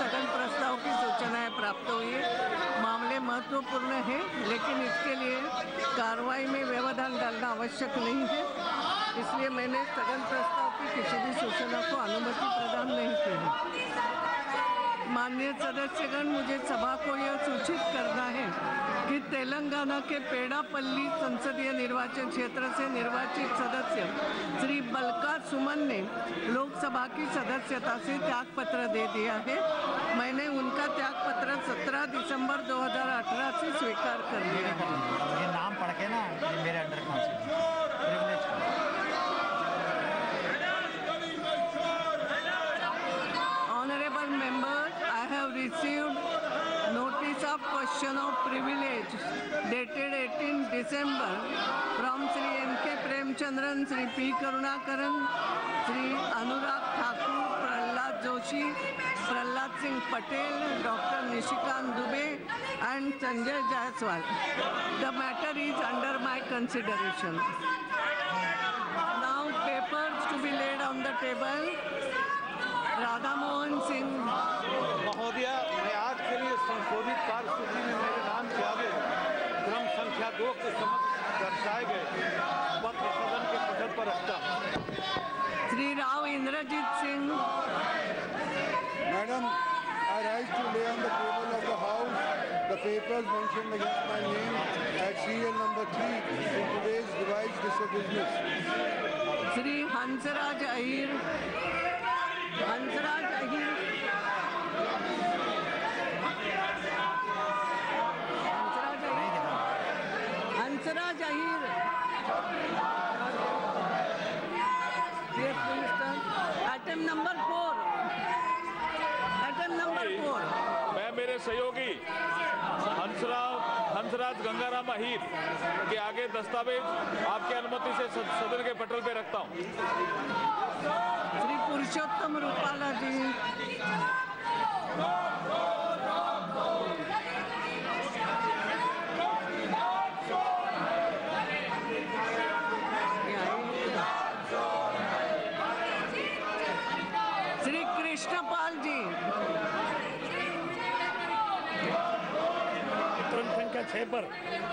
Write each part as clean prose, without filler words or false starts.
स्थगन प्रस्ताव की सूचनाएं प्राप्त हुई। मामले महत्वपूर्ण है, लेकिन इसके लिए कार्रवाई में व्यवधान डालना आवश्यक नहीं है, इसलिए मैंने स्थगन प्रस्ताव की किसी भी सूचना को अनुमति प्रदान नहीं की है। माननीय सदस्यगण, मुझे सभा को यह सूचित करना है कि तेलंगाना के पेड़ापल्ली संसदीय निर्वाचन क्षेत्र से निर्वाचित सदस्य श्री बलका सुमन ने लोकसभा की सदस्यता से त्यागपत्र दे दिया है। मैंने उनका त्यागपत्र 17 दिसंबर 2018 से स्वीकार कर लिया है। ये नाम पढ़ के ना मेरे under privilege Honorable members, I have received notice of question of privilege dated 18 December from Sri N.K. Premchandran, Sri P. Karunakaran, Sri Anurag Thakur, Prahlad Joshi, Prahlad Singh Patel, Dr. Nishikant Dubey and Sanjay Jaiswal. The matter is under my consideration. Now papers to be laid on the table. Radha Mohan Singh महोदया, मैं आज के लिए संशोधित कार्यसूची में मेरे नाम के आगे क्रम संख्या 2 के समक्ष दर्शाए गए पत्र सदन के पटल पर रखता हूँ। Shri Rao Inderjit Singh. Madam, I rise to lay on the table of the House the papers mentioned against my name at serial number 3 in today's revised list of business. Shri Hansraj Ahir. Hansraj Ahir. Hansraj Ahir. Item number 4। Item number 4। मैं मेरे सहयोगी हंसराज गंगाराम अहीर के आगे दस्तावेज आपके अनुमति से सदन के पटल पे रखता हूँ। श्री पुरुषोत्तम रूपाला जी। श्री कृष्णपाल जी। क्रम संख्या 6 पर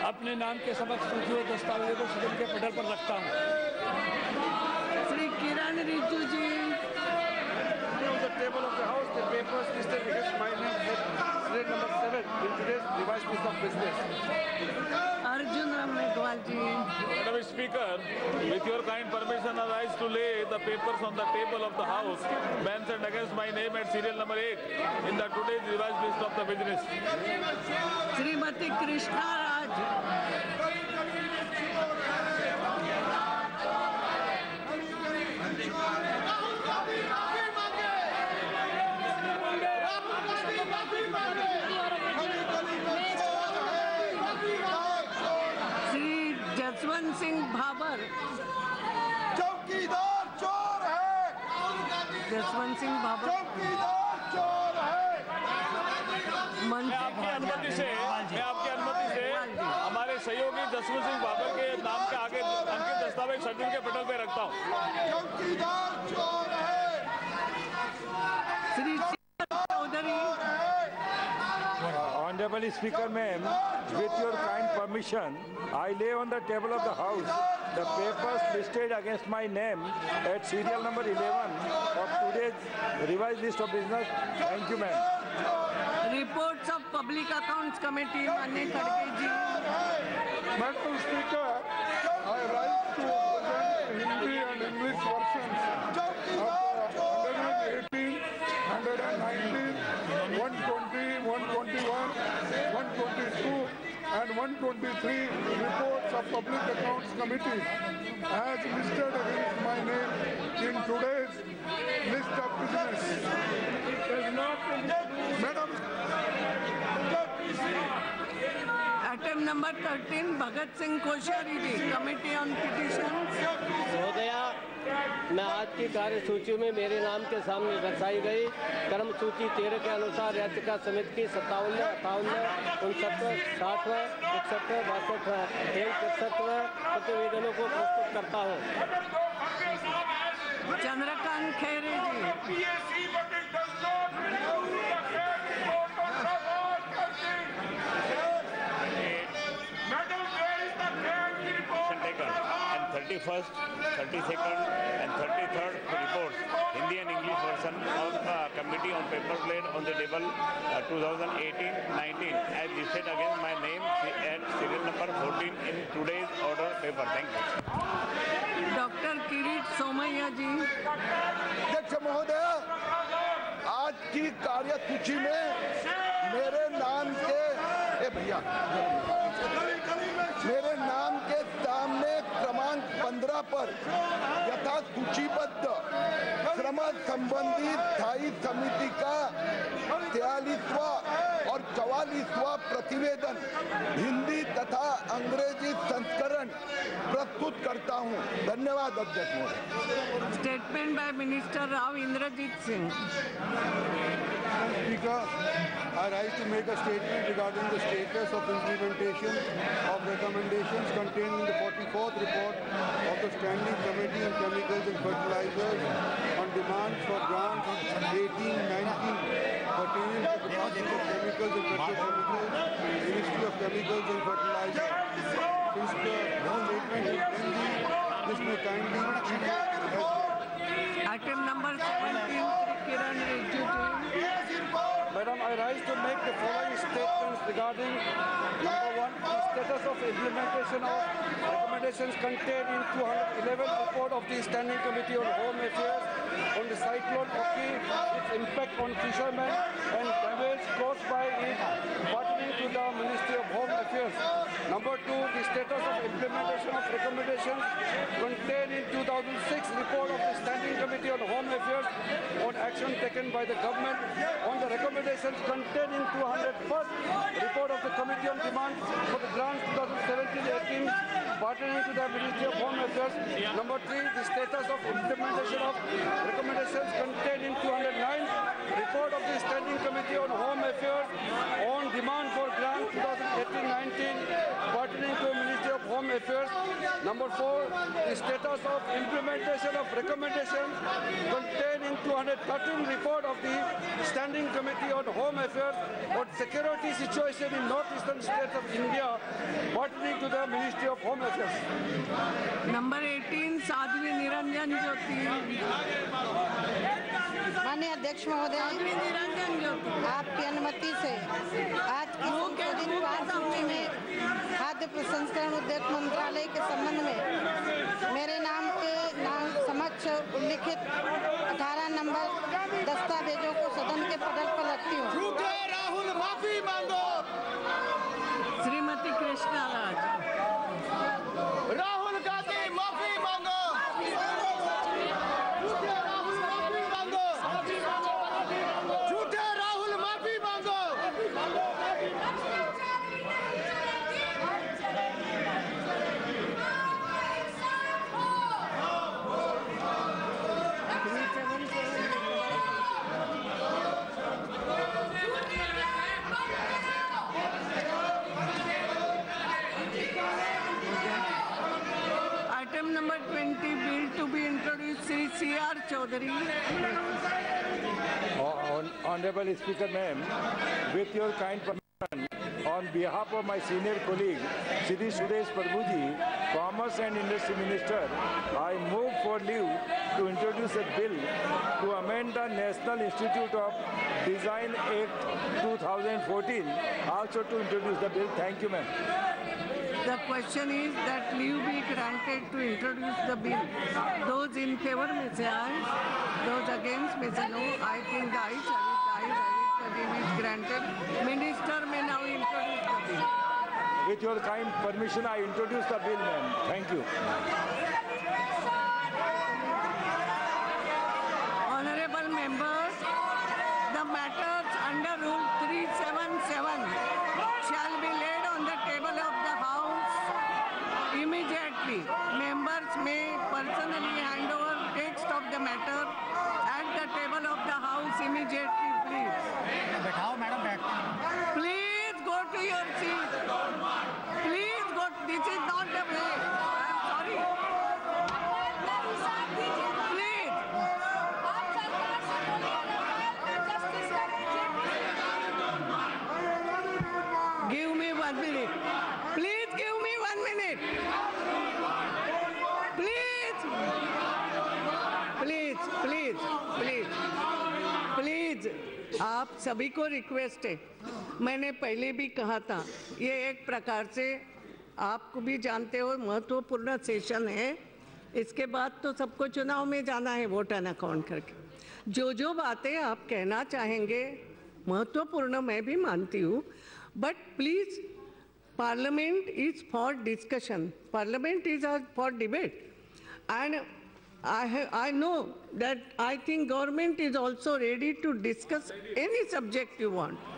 अपने नाम के समक्ष सूची और दस्तावेजों को सदन के पटल पर रखता हूँ। श्री किरण रिजू जी। The table of the House, the papers listed against my name at serial number 7 in today's revised list of business. Arjun Ram Meghwal ji. Madam Speaker, with your kind permission, I rise to lay the papers on the table of the House mentioned against my name at serial number 8 in the today's revised list of the business. Shrimati Krishna Raj. Shri Jaswant Singh Bhabar. चौकीदार चोर है। जसवंत सिंह भाबर। चौकीदार चोर है। मैं आपकी अनुमति से हमारे सहयोगी जसवंत सिंह बाबर के नाम के आगे अंकित दस्तावेज सदन के पटल पे रखता हूँ। चौकीदार चोर है। Shri Chaudhary. Honorable Speaker, ma'am, with your kind permission, I lay on the table of the House the papers listed against my name at serial number 11 of today's revised list of business. Thank you, ma'am. Reports of Public Accounts Committee, माननीय खड़गे जी। Madam Speaker, I rise to present Hindi and English versions of 118, 119, 120, 121, 122 and 123 reports of Public Accounts Committee as listed against my name in today's list of business. Madam, Item number 13, Bhagat Singh Koshyari ji, committee on petitions. महोदया, मैं आज की कार्यसूची में मेरे नाम के सामने दर्शाई गई क्रम सूची 13 के अनुसार याचिका समिति की 57, 58, 69, 60, 61, 62 प्रतिवेदनों को प्रस्तुत करता हूँ। चंद्रकांत खैरे जी। 31st, 32nd and 33rd reports, Hindi and English version of Committee on Paper Plate on the table 2018-19 as listed against my name at serial number 14 in today's order paper. Thank you. Doctor Kirit Somaiya ji. अध्यक्ष महोदय, आज की कार्यसूची में मेरे नाम के सामने क्रमांक 15 पर यथा सूचीबद्ध श्रम संबंधी स्थायी समिति का 43वां और 44वां प्रतिवेदन हिंदी तथा अंग्रेजी संस्करण प्रस्तुत करता हूं। धन्यवाद अध्यक्ष महोदय। Statement by minister Rao Inderjit Singh. Speaker, I rise to make a statement regarding the status of implementation of recommendations contained in the 44th report of the Standing Committee on Chemicals and Fertilizers on demands for grants 18-19 pertaining to the Department of Chemicals and Petrochemicals, Ministry of Chemicals and Fertilizers. Since the statement is lengthy, this may kindly be Item number 17, Kiran Rijiju. Madam, I rise to make the following statements regarding number 1, the status of implementation of recommendations contained in 211 report of the Standing Committee on Home Affairs on the cyclone Oki, its impact on fishermen and damage caused by it pertaining to the Ministry of Home Affairs. Number 2, the status of implementation of recommendations contained in 2006 report of the Standing Committee on Home Affairs on action taken by the government on the recommendations contained in 201st report of the Committee on Demand for the Grants 2017-18 pertaining to the Ministry of Home Affairs. Number 3, the status of implementation of recommendations contained in 209 report of the Standing Committee on Home Affairs on demand for grant 2018-19 pertaining to Ministry of Home Affairs. Number 4, the status of implementation of recommendations contained in 213 report of the Standing Committee on Home Affairs on security situation in northeastern states of India pertaining to the Ministry of Home Affairs. Number 18, Sadhvi Niranjan Jyoti. माननीय अध्यक्ष महोदय, आपकी अनुमति से आज की संशोधित कार्यसूची में खाद्य प्रसंस्करण उद्योग मंत्रालय के संबंध में मेरे नाम समक्ष उल्लिखित 18 नंबर दस्तावेजों को सदन के पटल पर रखती हूँ। राहुल माफी मांगो। श्रीमती कृष्णा राज। राहुल गांधी माफी मांगो। झूठे राहुल माफी मांगो। Item number 20, bill to be introduced, Sri C.R. Chaudhary. Honorable Speaker, ma'am, with your kind permission, on behalf of my senior colleague, Shri Suresh Prabhuji, Commerce and Industry Minister, I move for leave to introduce a bill to amend the National Institute of Design Act 2014, also to introduce the bill. Thank you, ma'am. The question is that leave be granted to introduce the bill. Those in favor may say aye. Those against may say no. I think the ayes have it. The leave is granted. Minister may now introduce the bill. With your kind permission, I introduce the bill, ma'am. Thank you. Honorable members, the matters under Rule 377 shall be laid on the table of the House immediately. Members may personally hand over text of the matter at the table of the House immediately, please. बैठाओ madam, बैठते हैं। Please go to your seat. Please go. This is not the way. I am sorry. सभी को request है, मैंने पहले भी कहा था, ये एक प्रकार से आपको भी जानते हो महत्वपूर्ण सेशन है। इसके बाद तो सबको चुनाव में जाना है वोट एंड अकाउंट करके। जो बातें आप कहना चाहेंगे महत्वपूर्ण मैं भी मानती हूँ, but please parliament is for discussion, parliament is for debate, and I know that I think government is also ready to discuss any subject you want.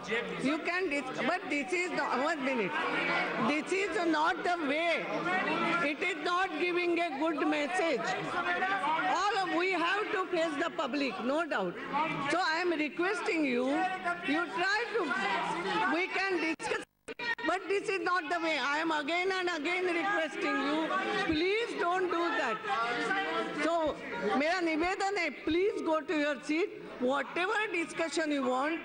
You can discuss, but this is not, 1 minute. This is not the way. It is not giving a good message. We have to face the public, no doubt. So I am requesting you, you try to, we can discuss. But this is not the way. I am again and again requesting you, please don't do that. So, मेरा निवेदन है, please go to your seat. Whatever discussion you want,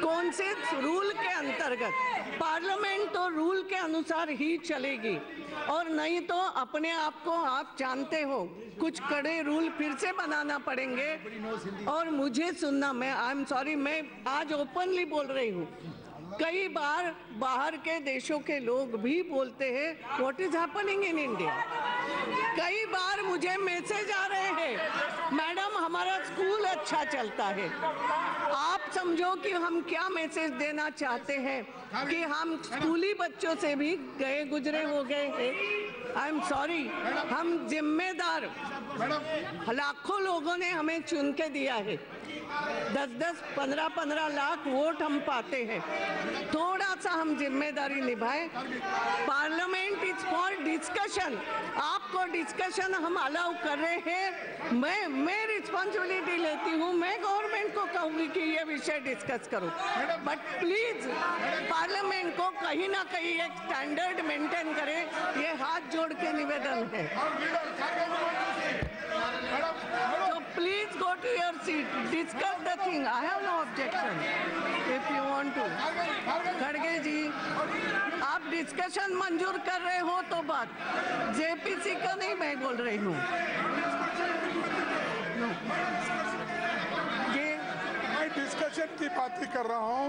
कौन से rule के अंतर्गत, parliament तो rule के अनुसार ही चलेगी, और नहीं तो अपने आप को आप जानते हो कुछ कड़े रूल फिर से बनाना पड़ेंगे। और मुझे सुनना, मैं आई एम सॉरी, मैं आज ओपनली बोल रही हूँ, कई बार बाहर के देशों के लोग भी बोलते हैं what is happening in India. कई बार मुझे मैसेज आ रहे हैं, मैडम हमारा स्कूल अच्छा चलता है। आप समझो कि हम क्या मैसेज देना चाहते हैं, कि हम स्कूली बच्चों से भी गए गुजरे हो गए हैं। आई एम सॉरी, हम जिम्मेदार, लाखों लोगों ने हमें चुन के दिया है, 10-10, 15-15 लाख वोट हम पाते हैं, थोड़ा सा हम जिम्मेदारी निभाएं। पार्लियामेंट इज फॉर डिस्कशन, आपको डिस्कशन हम अलाउ कर रहे हैं, मैं रिस्पॉन्सिबिलिटी लेती हूँ, मैं गवर्नमेंट को कहूँगी कि ये विषय डिस्कस करो, बट प्लीज पार्लियामेंट को कहीं ना कहीं एक स्टैंडर्ड मेंटेन करे, ये हाथ जोड़ के निवेदन है। So please go to your seat, discuss the thing. I have no objection if you want to. खड़गे जी, आप डिस्कशन मंजूर कर रहे हो तो बात, जेपीसी का नहीं मैं बोल रही हूँ। डिस्कशन की बात ही कर रहा हूँ।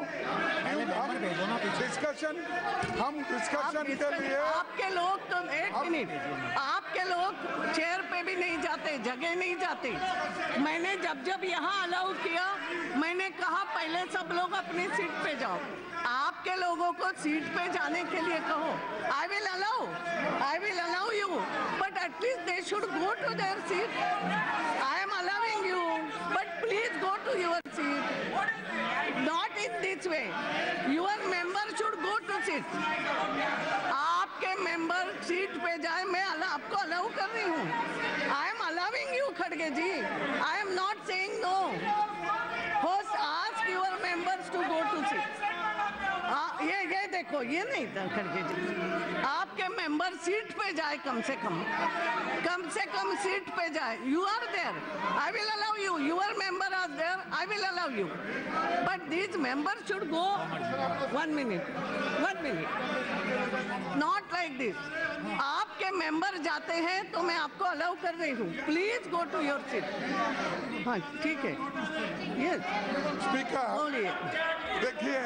डिस्कशन के लिए आपके लोग तो एक मिनट, आपके लोग चेयर पे भी नहीं जाते, जगह नहीं जाते। मैंने जब यहाँ अलाउ किया, मैंने कहा पहले सब लोग अपनी सीट पे जाओ, आपके लोगों को सीट पे जाने के लिए कहो। I will allow you, but at least they should go to their seat. I am allowing you, but please go to your seat. Not in this way. Your member should go to seat. आपके member seat पे जाए, मैं आपको allow कर रही हूँ। I am allowing you, खड़गे जी। I am not saying no. First ask your members to go to seat. ये देखो, ये नहीं था खड़गे जी, आपके मेंबर सीट पे जाए, कम से कम सीट पे जाए। You are there, I will allow you. Your member are there, I will allow you. But these members should go 1 minute, not like this. आपके मेंबर जाते हैं तो मैं आपको अलाउ कर रही हूँ, please go to your seat. हाँ ठीक है, यस स्पीकर बोलिए। देखिए,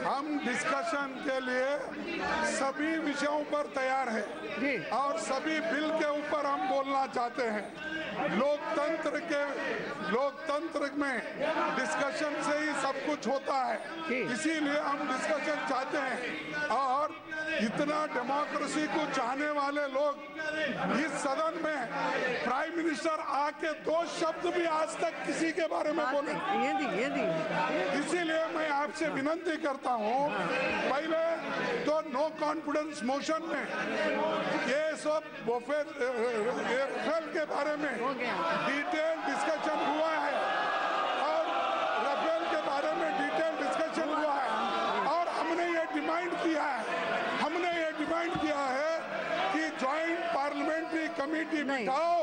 हम डिस्कशन के लिए सभी विषयों पर तैयार हैं और सभी बिल के ऊपर हम बोलना चाहते हैं। लोकतंत्र में डिस्कशन से ही सब कुछ होता है, इसीलिए हम डिस्कशन चाहते हैं। और इतना डेमोक्रेसी को चाहने वाले लोग इस सदन में प्राइम मिनिस्टर आके 2 शब्द भी आज तक किसी के बारे में बोले, इसीलिए मैं आपसे विनती करता हूँ, पहले तो नो कॉन्फिडेंस मोशन में ये सब राफेल के बारे में डिटेल डिस्कशन हुआ है और राफेल के बारे में डिटेल डिस्कशन हुआ है, और हमने ये डिमांड किया है कि जॉइंट पार्लियामेंट्री कमेटी बिठाओ,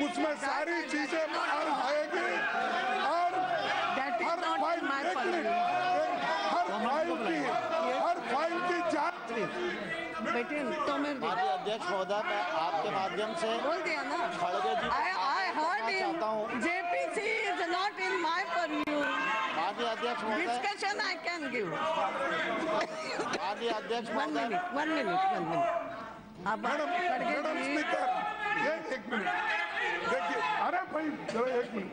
उसमें सारी चीजें बाहर आएगी और हर फाइल की जांच। बेटे तो मैं अध्यक्ष महोदय, मैं आपके माध्यम से बोल दिया ना, खड़गे जी I heard him, JPC not in my purview. माननीय अध्यक्ष महोदय, Discussion I can give. माननीय अध्यक्ष One महोदय, minute. अब मैडम स्पीकर, एक मिनट देखिए, अरे भाई चलो एक मिनट।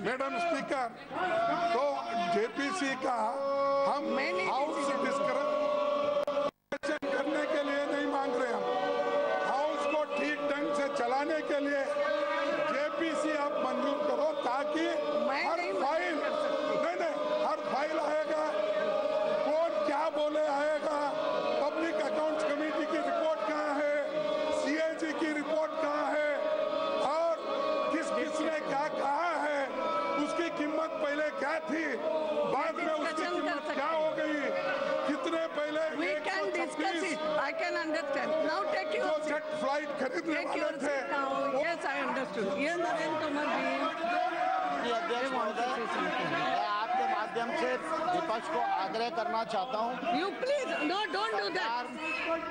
मैडम स्पीकर, तो जेपीसी का हम हाउस डिस्कशन करने के लिए नहीं मांग रहे, हम हाउस को ठीक ढंग से चलाने के लिए जेपीसी आप मंजूर करो, ताकि हर फाइल आएगा, कौन क्या बोले आएगा, पब्लिक अकाउंट्स कमेटी की रिपोर्ट कहाँ है, सीएजी की रिपोर्ट कहाँ है, और किसने क्या कहा है, उसकी कीमत पहले क्या थी, बाद में उसकी कीमत क्या हो गई, कितने पहले We can discuss it. I can understand. Now take your seat. Jet flight खरीदने Take वाले your थे। seat now. Yes, I understood. ये नरेंद्र तोमर जी। अध्यक्ष महोदय, मैं आपके माध्यम से विपक्ष को आग्रह करना चाहता हूँ। You please, no, don't do that.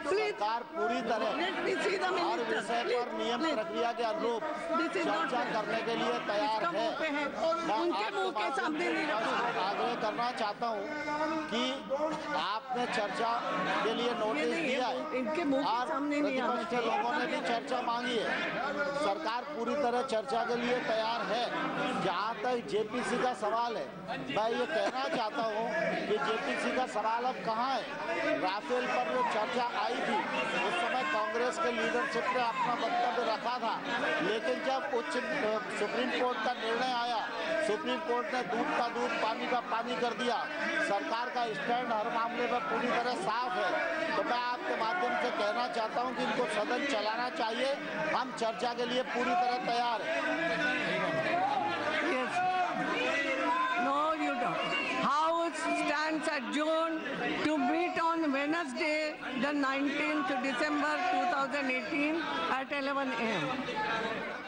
Please. सरकार पूरी तरह Let me see the her minister. विषय पर नियम Please. प्रक्रिया के अनुरूप This is not चर्चा fair. करने के लिए तैयार इसका है। मुंह पे है। मैं उनके आपके मुंह के माध्यम सामने से नहीं विपक्ष रखूंगा। को आग्रह करना चाहता हूँ कि आपने चर्चा के लिए नोटिस नहीं, दिया है इनके मुंह के और सामने नहीं आना प्रतिपक्ष के लोगों ने भी चर्चा मांगी है। सरकार पूरी तरह चर्चा के लिए तैयार है। जहाँ तक जेपीसी का सवाल है, मैं ये कहना चाहता हूँ कि जेपीसी का सवाल अब कहाँ है। राफेल पर जो चर्चा आई थी, उस समय कांग्रेस के लीडरशिप ने अपना वक्तव्य रखा था, लेकिन जब सुप्रीम कोर्ट का निर्णय आया, सुप्रीम कोर्ट ने दूध का दूध, पानी का पानी कर दिया। सरकार का स्टैंड हर मामले में पूरी तरह साफ है। तो मैं आपके माध्यम से कहना चाहता हूं कि इनको सदन चलाना चाहिए। हम चर्चा के लिए पूरी तरह तैयार हैं। Yes. No, you don't. House stands adjourned to meet on Wednesday, the 19th December 2018 at 11 a.m.